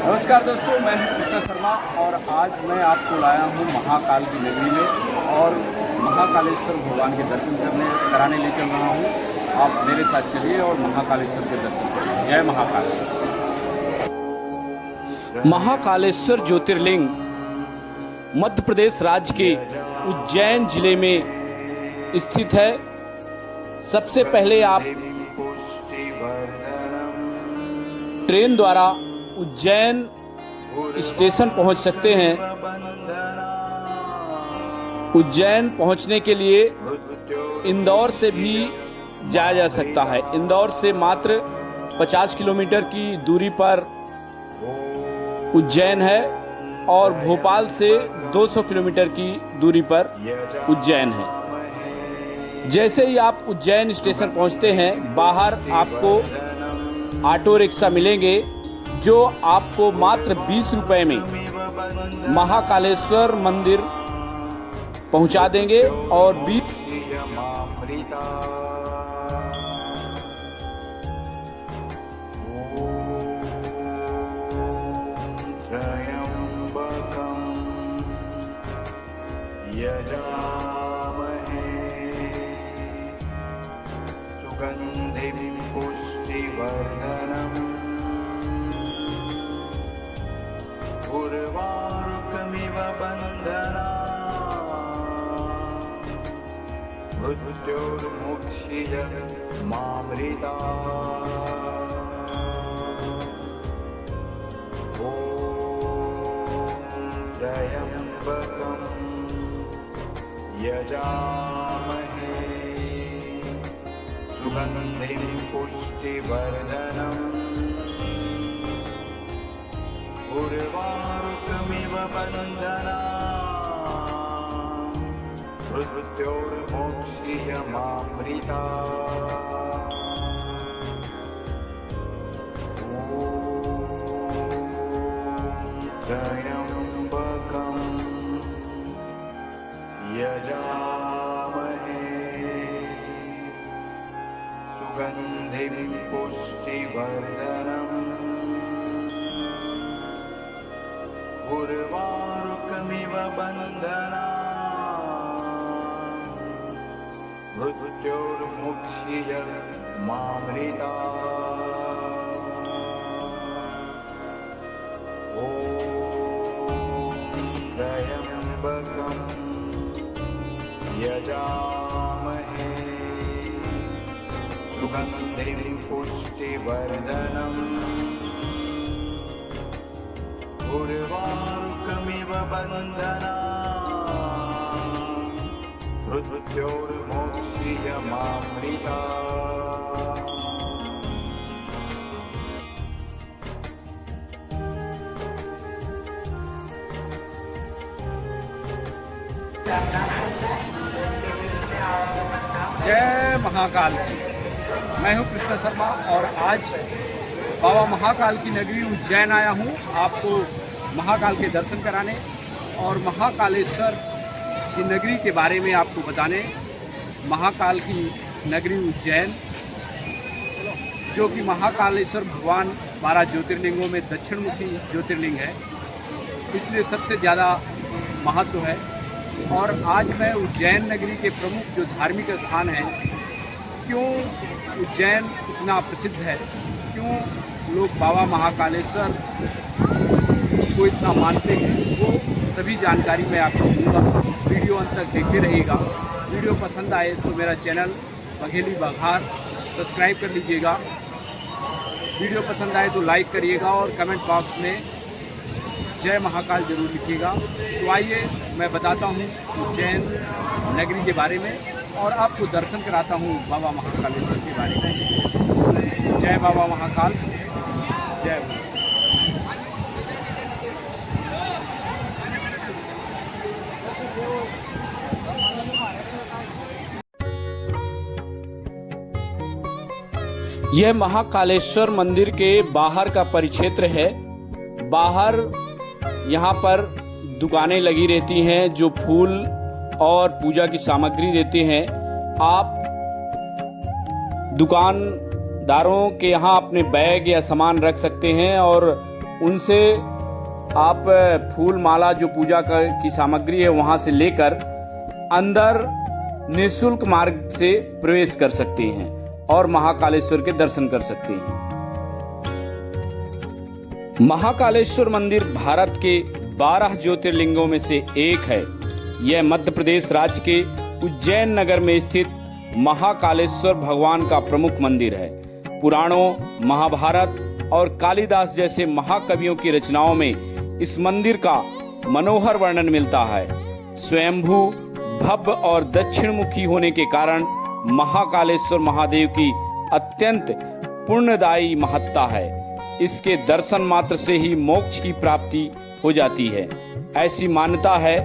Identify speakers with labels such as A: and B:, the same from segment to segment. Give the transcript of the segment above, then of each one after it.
A: नमस्कार दोस्तों, मैं हूं कृष्णा शर्मा और आज मैं आपको लाया हूं महाकाल की नगरी में और महाकालेश्वर भगवान के दर्शन कराने ले चल रहा हूं। आप मेरे साथ चलिए और महाकालेश्वर के दर्शन करिए। जय महाकाल। महाकालेश्वर ज्योतिर्लिंग मध्य प्रदेश राज्य के उज्जैन जिले में स्थित है। सबसे पहले आप ट्रेन द्वारा उज्जैन स्टेशन पहुंच सकते हैं। उज्जैन पहुंचने के लिए इंदौर से भी जाया जा सकता है। इंदौर से मात्र 50 किलोमीटर की दूरी पर उज्जैन है और भोपाल से 200 किलोमीटर की दूरी पर उज्जैन है। जैसे ही आप उज्जैन स्टेशन पहुंचते हैं, बाहर आपको ऑटो रिक्शा मिलेंगे जो आपको मात्र 20 रुपए में महाकालेश्वर मंदिर पहुंचा देंगे और
B: सुगन्धिं पुष्टिवर्धनम् उर्वारुकमिव बन्धना मृत्योर्मुक्षीय मामृता ॐ त्र्यम्बकं यजामहे सुगन्धिं पुष्टिवर्धनम् उर्वारुकमिव बन्धना मृत्योर्मुक्षीय मामृता ॐ त्र्यम्बकं यजामहे सुगन्धिं पुष्टिवर्धनम् उर्वारुकमिव बन्धना मृत्योर्मुक्षीय मामृता ॐ त्र्यम्बकं यजामहे सुगन्धिं पुष्टिवर्धनम् उर्वारुकमिव बन्धना मृत्योर्मुक्षीय मामृता
A: जय महाकाल। मैं हूं कृष्णा शर्मा और आज बाबा महाकाल की नगरी उज्जैन आया हूं आपको महाकाल के दर्शन कराने और महाकालेश्वर की नगरी के बारे में आपको बताने। महाकाल की नगरी उज्जैन, जो कि महाकालेश्वर भगवान 12 ज्योतिर्लिंगों में दक्षिणमुखी ज्योतिर्लिंग है, इसलिए सबसे ज़्यादा महत्व है। और आज मैं उज्जैन नगरी के प्रमुख जो धार्मिक स्थान हैं, क्यों उज्जैन इतना प्रसिद्ध है, क्यों लोग बाबा महाकालेश्वर को इतना मानते हैं, वो सभी जानकारी मैं आपको दूंगा। वीडियो अंत तक देखते रहिएगा। वीडियो पसंद आए तो मेरा चैनल बघेली बघार सब्सक्राइब कर लीजिएगा। वीडियो पसंद आए तो लाइक करिएगा और कमेंट बॉक्स में जय महाकाल जरूर लिखिएगा। तो आइए मैं बताता हूँ उज्जैन नगरी के बारे में और आपको दर्शन कराता हूँ बाबा महाकालेश्वर के बारे में। जय बाबा महाकाल, जय। यह महाकालेश्वर मंदिर के बाहर का परिक्षेत्र है। बाहर यहाँ पर दुकानें लगी रहती हैं जो फूल और पूजा की सामग्री देते हैं। आप दुकानदारों के यहाँ अपने बैग या सामान रख सकते हैं और उनसे आप फूल माला जो पूजा की सामग्री है वहाँ से लेकर अंदर निःशुल्क मार्ग से प्रवेश कर सकते हैं और महाकालेश्वर के दर्शन कर सकते हैं। महाकालेश्वर मंदिर भारत के 12 ज्योतिर्लिंगों में से एक है। यह मध्य प्रदेश राज्य के उज्जैन नगर में स्थित महाकालेश्वर भगवान का प्रमुख मंदिर है। पुराणों, महाभारत और कालिदास जैसे महाकवियों की रचनाओं में इस मंदिर का मनोहर वर्णन मिलता है। स्वयंभू, भव्य और दक्षिणमुखी होने के कारण महाकालेश्वर महादेव की अत्यंत पुण्यदायी महत्ता है। इसके दर्शन मात्र से ही मोक्ष की प्राप्ति हो जाती है। ऐसी मान्यता है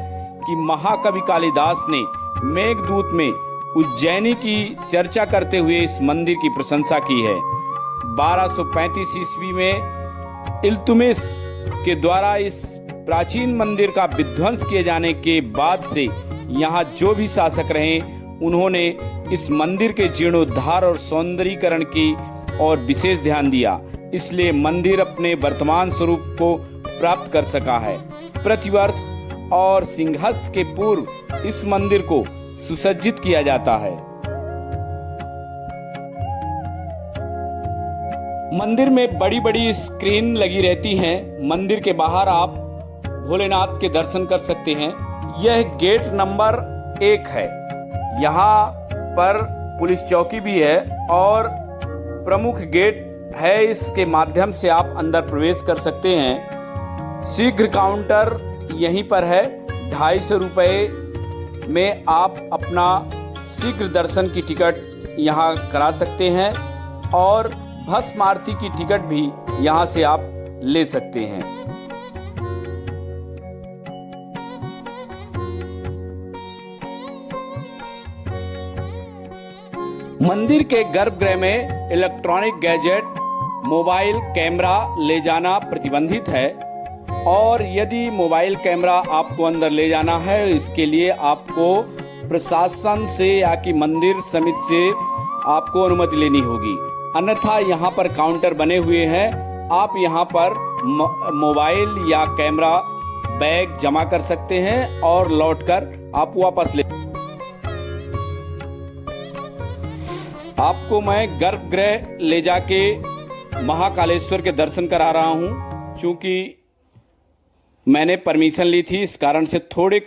A: कि महाकवि कालिदास ने मेघदूत में उज्जैनी की चर्चा करते हुए इस मंदिर की प्रशंसा की है। 1235 ईस्वी में इल्तुमिश के द्वारा इस प्राचीन मंदिर का विध्वंस किए जाने के बाद से यहाँ जो भी शासक रहे उन्होंने इस मंदिर के जीर्णोद्धार और सौंदर्यीकरण की और विशेष ध्यान दिया। इसलिए मंदिर अपने वर्तमान स्वरूप को प्राप्त कर सका है। प्रतिवर्ष और सिंहस्थ के पूर्व इस मंदिर को सुसज्जित किया जाता है। मंदिर में बड़ी बड़ी स्क्रीन लगी रहती हैं। मंदिर के बाहर आप भोलेनाथ के दर्शन कर सकते हैं। यह गेट नंबर 1 है। यहाँ पर पुलिस चौकी भी है और प्रमुख गेट है। इसके माध्यम से आप अंदर प्रवेश कर सकते हैं। शीघ्र काउंटर यहीं पर है। 250 रुपये में आप अपना शीघ्र दर्शन की टिकट यहाँ करा सकते हैं और भस्म आरती की टिकट भी यहाँ से आप ले सकते हैं। मंदिर के गर्भगृह में इलेक्ट्रॉनिक गैजेट, मोबाइल कैमरा ले जाना प्रतिबंधित है और यदि मोबाइल कैमरा आपको अंदर ले जाना है इसके लिए आपको प्रशासन से या कि मंदिर समिति से आपको अनुमति लेनी होगी। अन्यथा यहाँ पर काउंटर बने हुए हैं। आप यहाँ पर मोबाइल या कैमरा बैग जमा कर सकते हैं और लौटकर आप वापस ले। आपको मैं गर्भगृह ले जाके महाकालेश्वर के दर्शन करा रहा हूँ। चूंकि मैंने परमिशन ली थी इस कारण से थोड़े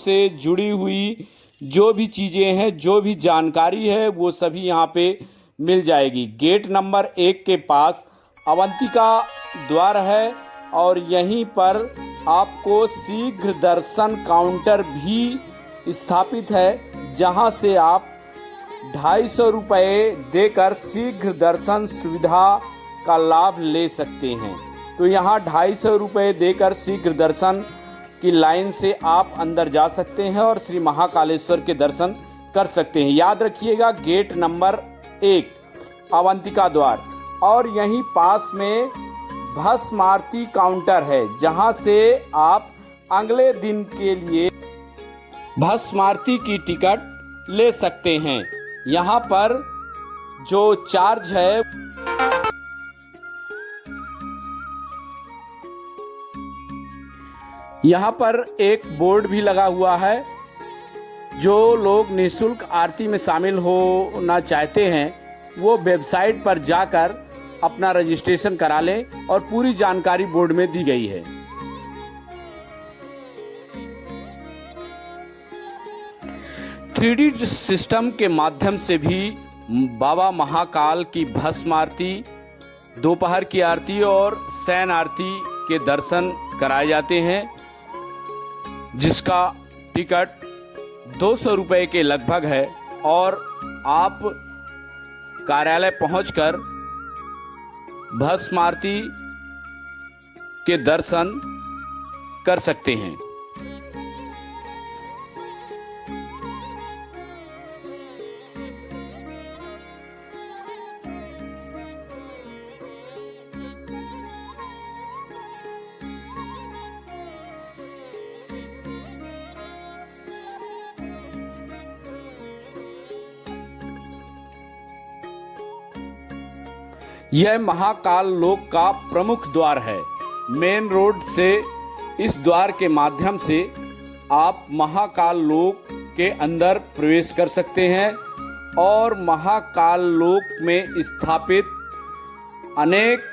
A: से जुड़ी हुई जो भी चीज़ें हैं, जो भी जानकारी है, वो सभी यहाँ पे मिल जाएगी। गेट नंबर 1 के पास अवंतिका द्वार है और यहीं पर आपको शीघ्र दर्शन काउंटर भी स्थापित है, जहां से आप 250 रुपये देकर शीघ्र दर्शन सुविधा का लाभ ले सकते हैं। तो यहाँ 250 रुपये देकर शीघ्र दर्शन की लाइन से आप अंदर जा सकते हैं और श्री महाकालेश्वर के दर्शन कर सकते हैं। याद रखिएगा, गेट नंबर 1 अवंतिका द्वार, और यहीं पास में भस्म आरती काउंटर है, जहां से आप अगले दिन के लिए भस्म आरती की टिकट ले सकते हैं। यहाँ पर जो चार्ज है, यहाँ पर एक बोर्ड भी लगा हुआ है। जो लोग निःशुल्क आरती में शामिल होना चाहते हैं, वो वेबसाइट पर जाकर अपना रजिस्ट्रेशन करा लें और पूरी जानकारी बोर्ड में दी गई है। थ्री सिस्टम के माध्यम से भी बाबा महाकाल की भस्म आरती, दोपहर की आरती और शयन आरती के दर्शन कराए जाते हैं, जिसका टिकट 200 रुपये के लगभग है और आप कार्यालय पहुंचकर भस्म आरती के दर्शन कर सकते हैं। यह महाकाल लोक का प्रमुख द्वार है। मेन रोड से इस द्वार के माध्यम से आप महाकाल लोक के अंदर प्रवेश कर सकते हैं और महाकाल लोक में स्थापित अनेक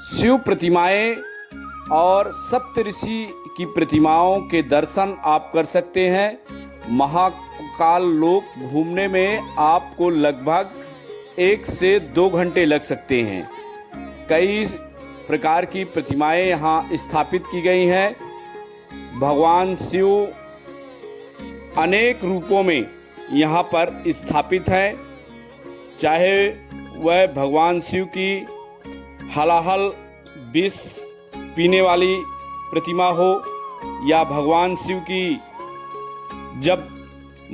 A: शिव प्रतिमाएं और सप्तऋषि की प्रतिमाओं के दर्शन आप कर सकते हैं। महाकाल लोक घूमने में आपको लगभग 1 से 2 घंटे लग सकते हैं। कई प्रकार की प्रतिमाएं यहाँ स्थापित की गई हैं। भगवान शिव अनेक रूपों में यहाँ पर स्थापित हैं, चाहे वह भगवान शिव की हलाहल विष पीने वाली प्रतिमा हो या भगवान शिव की जब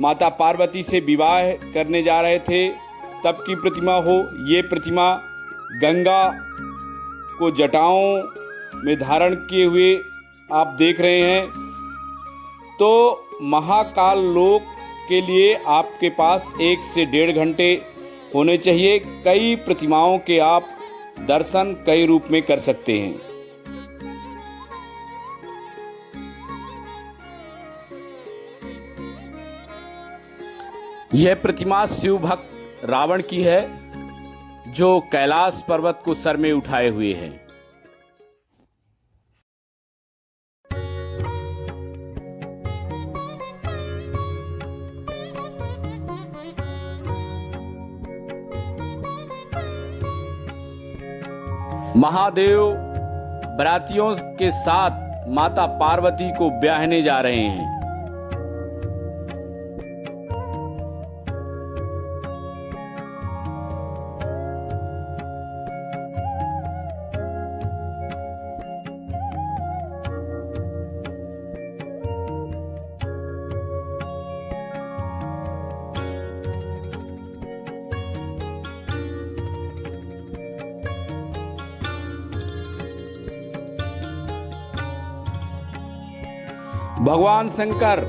A: माता पार्वती से विवाह करने जा रहे थे तब की प्रतिमा हो। ये प्रतिमा गंगा को जटाओं में धारण किए हुए आप देख रहे हैं। तो महाकाल लोक के लिए आपके पास 1 से 1.5 घंटे होने चाहिए। कई प्रतिमाओं के आप दर्शन कई रूप में कर सकते हैं। यह प्रतिमा शिव भक्त रावण की है, जो कैलाश पर्वत को सर में उठाए हुए है। महादेव बरातियों के साथ माता पार्वती को ब्याहने जा रहे हैं। भगवान शंकर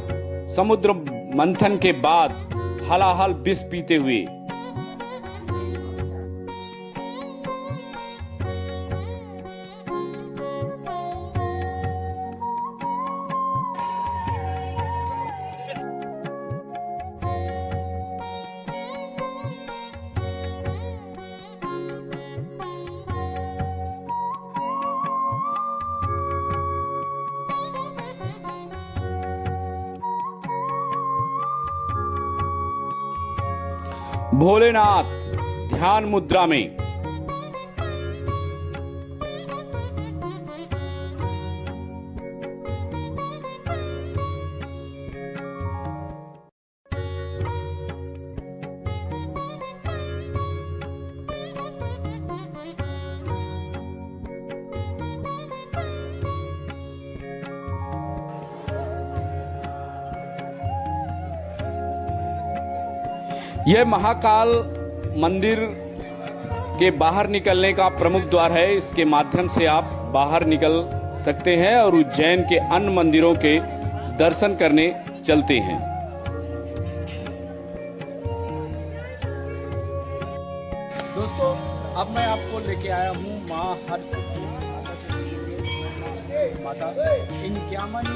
A: समुद्र मंथन के बाद हलाहल विष पीते हुए भोलेनाथ ध्यान मुद्रा में। यह महाकाल मंदिर के बाहर निकलने का प्रमुख द्वार है। इसके माध्यम से आप बाहर निकल सकते हैं और उज्जैन के अन्य मंदिरों के दर्शन करने चलते हैं। दोस्तों, अब मैं आपको लेके आया हूँ माँ हरसिद्धि माता। इन 51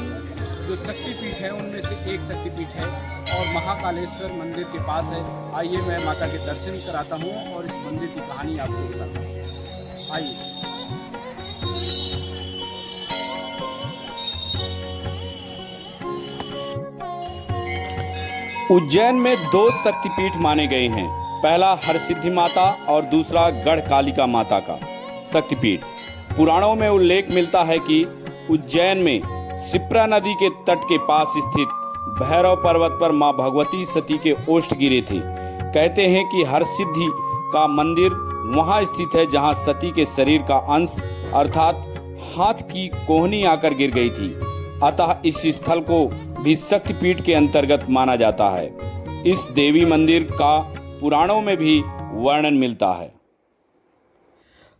A: जो शक्तिपीठ है उनमें से एक शक्तिपीठ है और महाकालेश्वर मंदिर के पास है। आइए मैं माता के दर्शन कराता हूँ और इस मंदिर की कहानी आपको बताता हूँ। आइए। उज्जैन में 2 शक्तिपीठ माने गए हैं। पहला हरसिद्धि माता और दूसरा गढ़ कालिका माता का शक्तिपीठ। पुराणों में उल्लेख मिलता है कि उज्जैन में शिप्रा नदी के तट के पास स्थित भैरव पर्वत पर मां भगवती सती के ओष्ठ गिरे थे। कहते हैं कि हरसिद्धि का मंदिर वहां स्थित है जहां सती के शरीर का अंश अर्थात हाथ की कोहनी आकर गिर गई थी। अतः इस स्थल को भी शक्तिपीठ के अंतर्गत माना जाता है। इस देवी मंदिर का पुराणों में भी वर्णन मिलता है।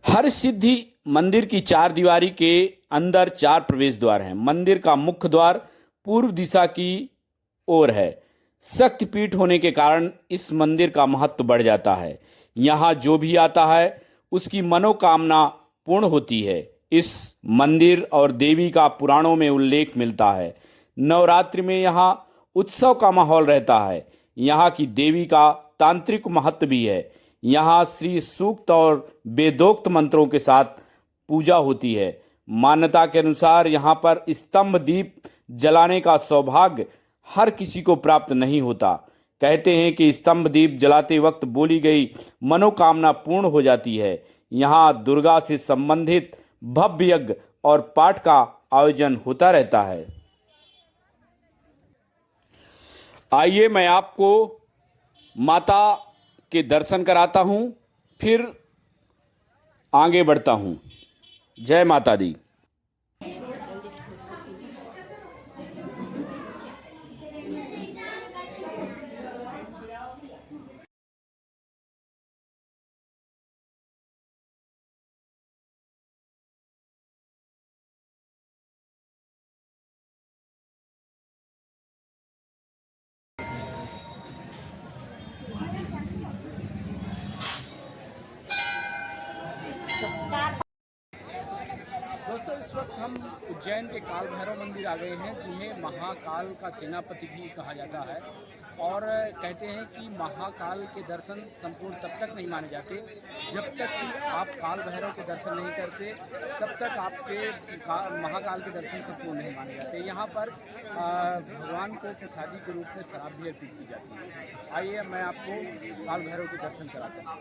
A: हरसिद्धि मंदिर की 4 दीवारी के अंदर 4 प्रवेश द्वार हैं। मंदिर का मुख्य द्वार पूर्व दिशा की ओर है। शक्तिपीठ होने के कारण इस मंदिर का महत्व बढ़ जाता है। यहाँ जो भी आता है उसकी मनोकामना पूर्ण होती है। इस मंदिर और देवी का पुराणों में उल्लेख मिलता है। नवरात्रि में यहाँ उत्सव का माहौल रहता है। यहाँ की देवी का तांत्रिक महत्व भी है। यहाँ श्री सूक्त और वेदोक्त मंत्रों के साथ पूजा होती है। मान्यता के अनुसार यहाँ पर स्तंभ दीप जलाने का सौभाग्य हर किसी को प्राप्त नहीं होता। कहते हैं कि स्तंभ दीप जलाते वक्त बोली गई मनोकामना पूर्ण हो जाती है। यहाँ दुर्गा से संबंधित भव्य यज्ञ और पाठ का आयोजन होता रहता है। आइए मैं आपको माता के दर्शन कराता हूँ, फिर आगे बढ़ता हूँ। जय माता दी। दोस्तों, इस वक्त हम उज्जैन के काल भैरव मंदिर आ गए हैं, जिन्हें महाकाल का सेनापति भी कहा जाता है। और कहते हैं कि महाकाल के दर्शन संपूर्ण तब तक नहीं माने जाते जब तक कि आप काल भैरव के दर्शन नहीं करते, तब तक आपके महाकाल के दर्शन संपूर्ण नहीं माने जाते। यहाँ पर भगवान को प्रसादी के रूप में शराब भी अर्पित की जाती है। आइए मैं आपको काल भैरव के दर्शन कराता हूँ।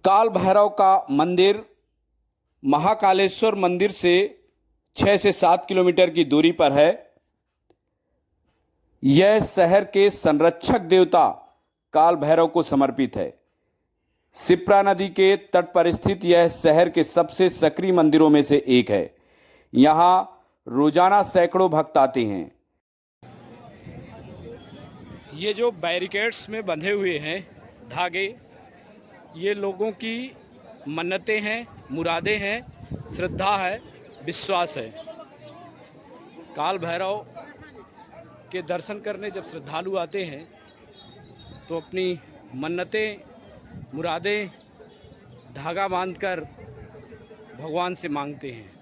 A: काल भैरव का मंदिर महाकालेश्वर मंदिर से 6 से 7 किलोमीटर की दूरी पर है। यह शहर के संरक्षक देवता काल भैरव को समर्पित है। शिप्रा नदी के तट पर स्थित यह शहर के सबसे सक्रिय मंदिरों में से एक है। यहाँ रोजाना सैकड़ों भक्त आते हैं। ये जो बैरिकेड्स में बंधे हुए हैं धागे, ये लोगों की मन्नतें हैं, मुरादें हैं, श्रद्धा है, विश्वास है। काल भैरव के दर्शन करने जब श्रद्धालु आते हैं तो अपनी मन्नतें, मुरादें धागा बांधकर भगवान से मांगते हैं।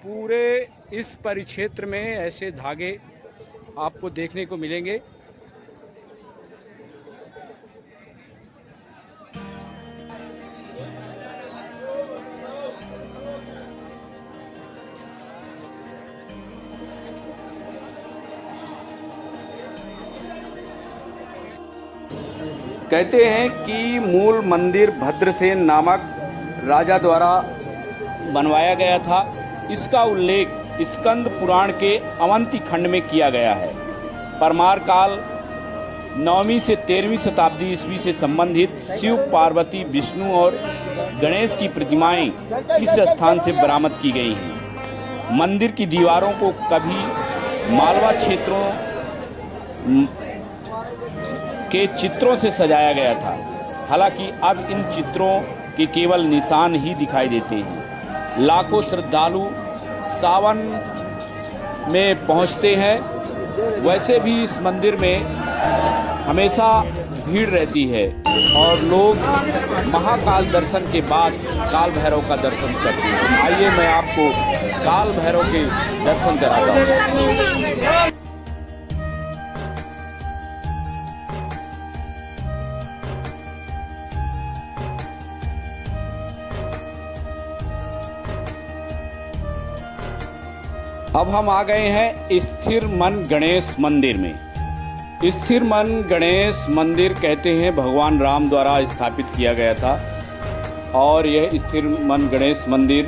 A: पूरे इस परिक्षेत्र में ऐसे धागे आपको देखने को मिलेंगे। कहते हैं कि मूल मंदिर भद्रसेन नामक राजा द्वारा बनवाया गया था। इसका उल्लेख स्कंद पुराण के अवंती खंड में किया गया है। परमार काल 9वीं से 13वीं शताब्दी ईस्वी से संबंधित शिव, पार्वती, विष्णु और गणेश की प्रतिमाएं इस स्थान से बरामद की गई हैं। मंदिर की दीवारों को कभी मालवा क्षेत्रों के चित्रों से सजाया गया था। हालांकि अब इन चित्रों के केवल निशान ही दिखाई देते हैं। लाखों श्रद्धालु सावन में पहुंचते हैं। वैसे भी इस मंदिर में हमेशा भीड़ रहती है और लोग महाकाल दर्शन के बाद काल भैरव का दर्शन करते हैं। आइए मैं आपको काल भैरव के दर्शन कराता हूँ। अब हम आ गए हैं स्थिर मन गणेश मंदिर में। स्थिर मन गणेश मंदिर कहते हैं भगवान राम द्वारा स्थापित किया गया था और यह स्थिर मन गणेश मंदिर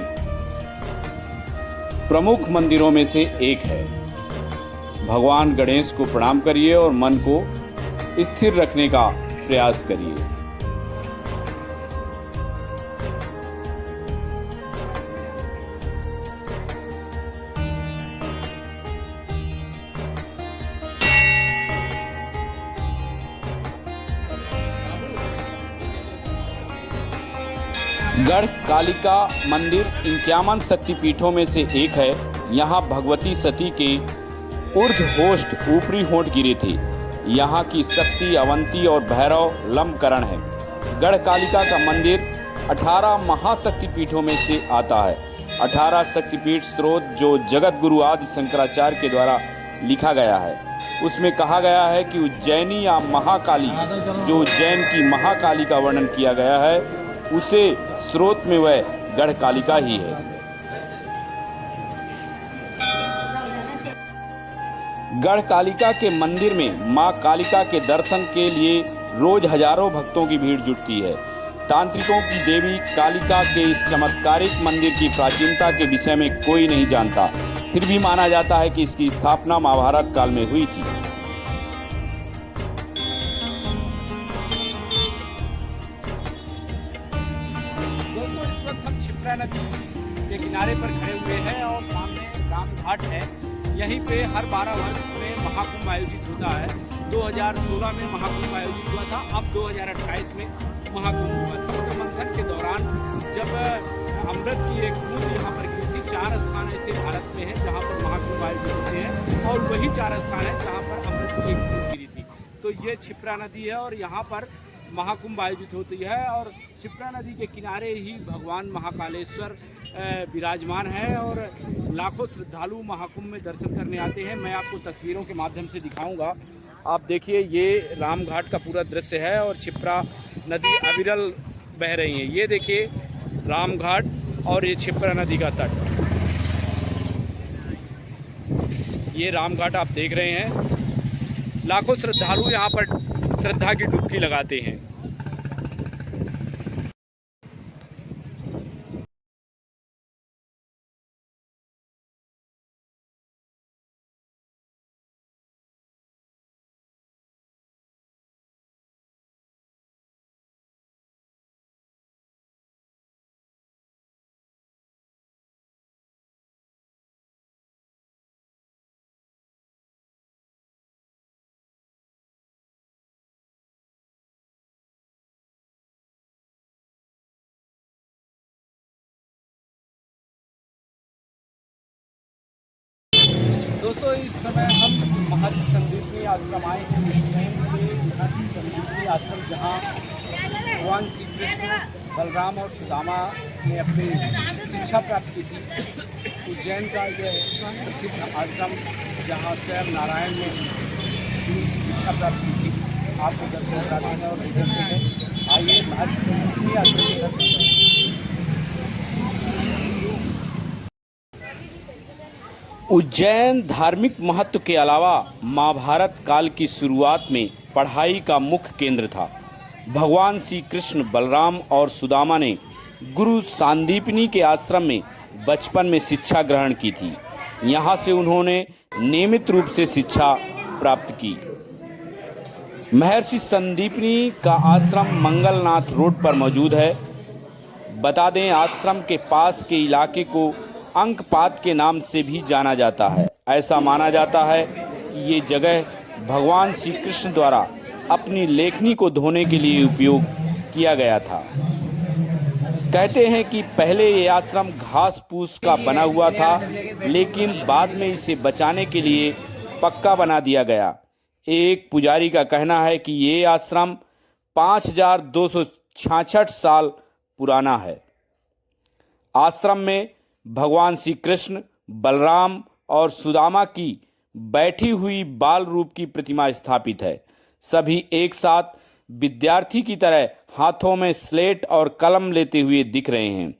A: प्रमुख मंदिरों में से एक है। भगवान गणेश को प्रणाम करिए और मन को स्थिर रखने का प्रयास करिए। गढ़ कालिका मंदिर 51 शक्तिपीठों में से एक है। यहाँ भगवती सती के ऊर्ध्व होष्ट ऊपरी होंठ गिरे थे। यहाँ की शक्ति अवंती और भैरव लंबकरण है। गढ़ कालिका का मंदिर 18 महाशक्तिपीठों में से आता है। 18 शक्तिपीठ स्रोत जो जगत गुरु आदि शंकराचार्य के द्वारा लिखा गया है, उसमें कहा गया है कि उज्जैनी या महाकाली, जो उज्जैन की महाकाली का वर्णन किया गया है, उसे स्रोत में वह गढ़ कालिका ही है। गढ़ कालिका के मंदिर में मां कालिका के दर्शन के लिए रोज हजारों भक्तों की भीड़ जुटती है। तांत्रिकों की देवी कालिका के इस चमत्कारिक मंदिर की प्राचीनता के विषय में कोई नहीं जानता। फिर भी माना जाता है कि इसकी स्थापना महाभारत काल में हुई थी।
C: क्षिप्रा नदी के किनारे पर खड़े हुए हैं और सामने राम घाट है। यहीं पे हर 12 वर्ष में महाकुंभ आयोजित होता है। 2016 में महाकुंभ आयोजित हुआ था, अब 2028 में महाकुंभ हुआ। समुद्र मंथन के दौरान जब अमृत की एक बूंद यहाँ पर गिरी थी। 4 स्थान ऐसे भारत में हैं जहाँ पर महाकुंभ आयोजित होते हैं और वही 4 स्थान है जहाँ पर अमृत की एक बूंद गिरी थी। तो ये क्षिप्रा नदी है और यहाँ पर महाकुंभ आयोजित होती है और क्षिप्रा नदी के किनारे ही भगवान महाकालेश्वर विराजमान है और लाखों श्रद्धालु महाकुंभ में दर्शन करने आते हैं। मैं आपको तस्वीरों के माध्यम से दिखाऊंगा। आप देखिए, ये रामघाट का पूरा दृश्य है और क्षिप्रा नदी अविरल बह रही है। ये देखिए रामघाट और ये क्षिप्रा नदी का तट। ये रामघाट आप देख रहे हैं। लाखों श्रद्धालु यहाँ पर श्रद्धा की डुबकी लगाते हैं। दोस्तों, इस समय हम महर्षि संदीपनी आश्रम आए हैं। उज्जैन के महर्षि संदीपनी आश्रम, जहाँ भगवान श्री कृष्ण, बलराम और सुदामा ने अपनी शिक्षा प्राप्त की थी। उज्जैन का यह प्रसिद्ध आश्रम जहाँ स्वयं नारायण ने शिक्षा प्राप्त की थी, आपको दर्शन कराते हैं और देखते हैं। आइए महर्षि संदीपनी आश्रम के दर्शन करें।
A: उज्जैन धार्मिक महत्व के अलावा महाभारत काल की शुरुआत में पढ़ाई का मुख्य केंद्र था।
D: भगवान श्री कृष्ण, बलराम और सुदामा ने गुरु सांदीपनी के आश्रम में बचपन में शिक्षा ग्रहण की थी। यहाँ से उन्होंने नियमित रूप से शिक्षा प्राप्त की। महर्षि संदीपनी का आश्रम मंगलनाथ रोड पर मौजूद है। बता दें, आश्रम के पास के इलाके को अंकपात के नाम से भी जाना जाता है। ऐसा माना जाता है कि ये जगह भगवान श्री कृष्ण द्वारा अपनी लेखनी को धोने के लिए उपयोग किया गया था। कहते हैं कि पहले ये आश्रम घास फूस का बना हुआ था, लेकिन बाद में इसे बचाने के लिए पक्का बना दिया गया। एक पुजारी का कहना है कि ये आश्रम 5266 साल पुराना है। आश्रम में भगवान श्री कृष्ण, बलराम और सुदामा की बैठी हुई बाल रूप की प्रतिमा स्थापित है। सभी एक साथ विद्यार्थी की तरह हाथों में स्लेट और कलम लेते हुए दिख रहे हैं।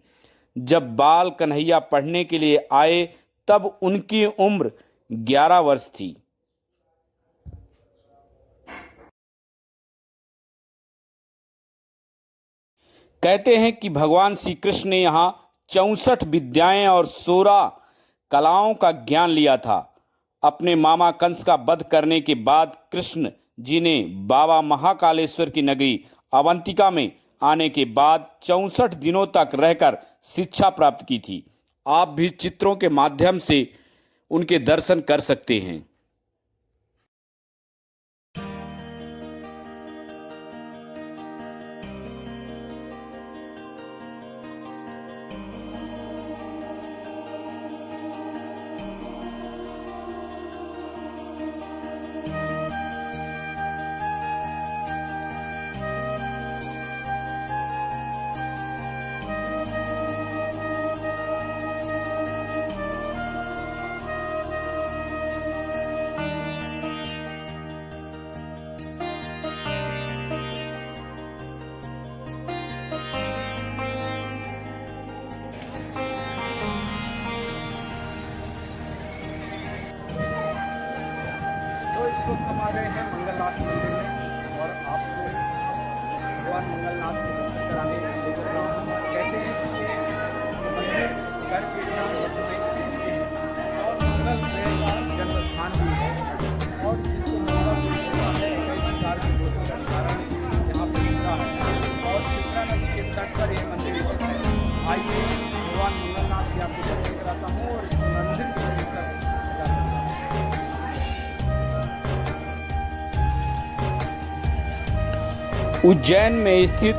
D: जब बाल कन्हैया पढ़ने के लिए आए तब उनकी उम्र 11 वर्ष थी। कहते हैं कि भगवान श्री कृष्ण ने यहाँ 64 विद्याएं और 16 कलाओं का ज्ञान लिया था। अपने मामा कंस का वध करने के बाद कृष्ण जी ने बाबा महाकालेश्वर की नगरी अवंतिका में आने के बाद 64 दिनों तक रहकर शिक्षा प्राप्त की थी। आप भी चित्रों के माध्यम से उनके दर्शन कर सकते हैं।
A: इस वक्त हम आ गए हैं मंगलनाथ मंदिर में और आपको भगवान मंगलनाथ के दर्शन कराने लेकर रहा हूँ। कहते हैं कि ये मंदिर घर के और मंगल ग्रह का जन्म स्थान भी है और जिसको मंगल होता है कई प्रकार के दोषों का निवारण यहाँ पर होता है और शिप्रा नदी के तट पर यह मंदिर स्थित है। आइए भगवान मंगलनाथ की आपको दर्शन कराता हूँ और इस मंदिर को देखकर
D: उज्जैन में स्थित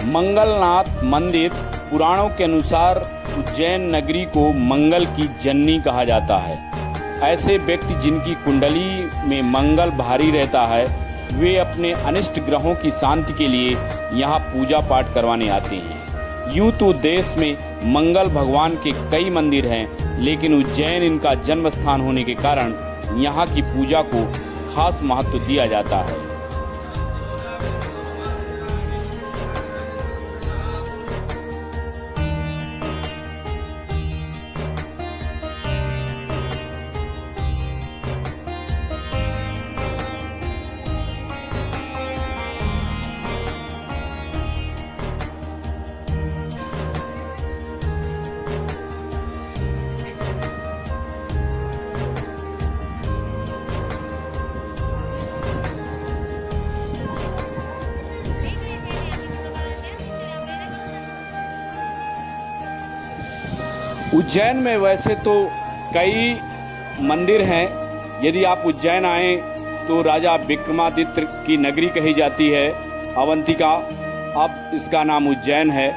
D: मंगलनाथ मंदिर पुराणों के अनुसार उज्जैन नगरी को मंगल की जननी कहा जाता है। ऐसे व्यक्ति जिनकी कुंडली में मंगल भारी रहता है, वे अपने अनिष्ट ग्रहों की शांति के लिए यहाँ पूजा पाठ करवाने आते हैं। यूँ तो देश में मंगल भगवान के कई मंदिर हैं, लेकिन उज्जैन इनका जन्म स्थान होने के कारण यहाँ की पूजा को खास महत्व दिया जाता है। उज्जैन में वैसे तो कई मंदिर हैं। यदि आप उज्जैन आएँ तो राजा विक्रमादित्य की नगरी कही जाती है अवंतिका, अब इसका नाम उज्जैन है।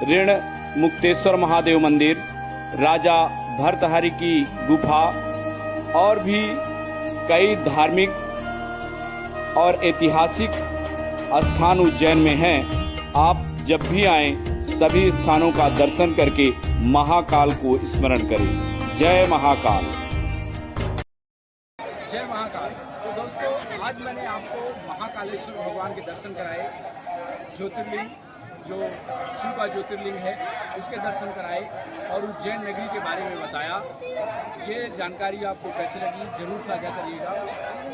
D: ऋण मुक्तेश्वर महादेव मंदिर, राजा भर्तहरि की गुफा और भी कई धार्मिक और ऐतिहासिक स्थान उज्जैन में हैं। आप जब भी आएँ सभी स्थानों का दर्शन करके महाकाल को स्मरण करें। जय महाकाल।
A: जय महाकाल। तो दोस्तों, आज मैंने आपको महाकालेश्वर भगवान के दर्शन कराए। ज्योतिर्लिंग जो शिव का ज्योतिर्लिंग है उसके दर्शन कराए और उज्जैन नगरी के बारे में बताया। ये जानकारी आपको कैसे लगी ज़रूर साझा करिएगा,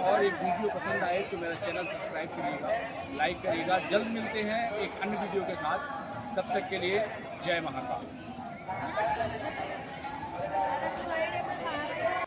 A: और एक वीडियो पसंद आए तो मेरा चैनल सब्सक्राइब करिएगा, लाइक करिएगा। जल्द मिलते हैं एक अन्य वीडियो के साथ, तब तक के लिए जय महाकाल।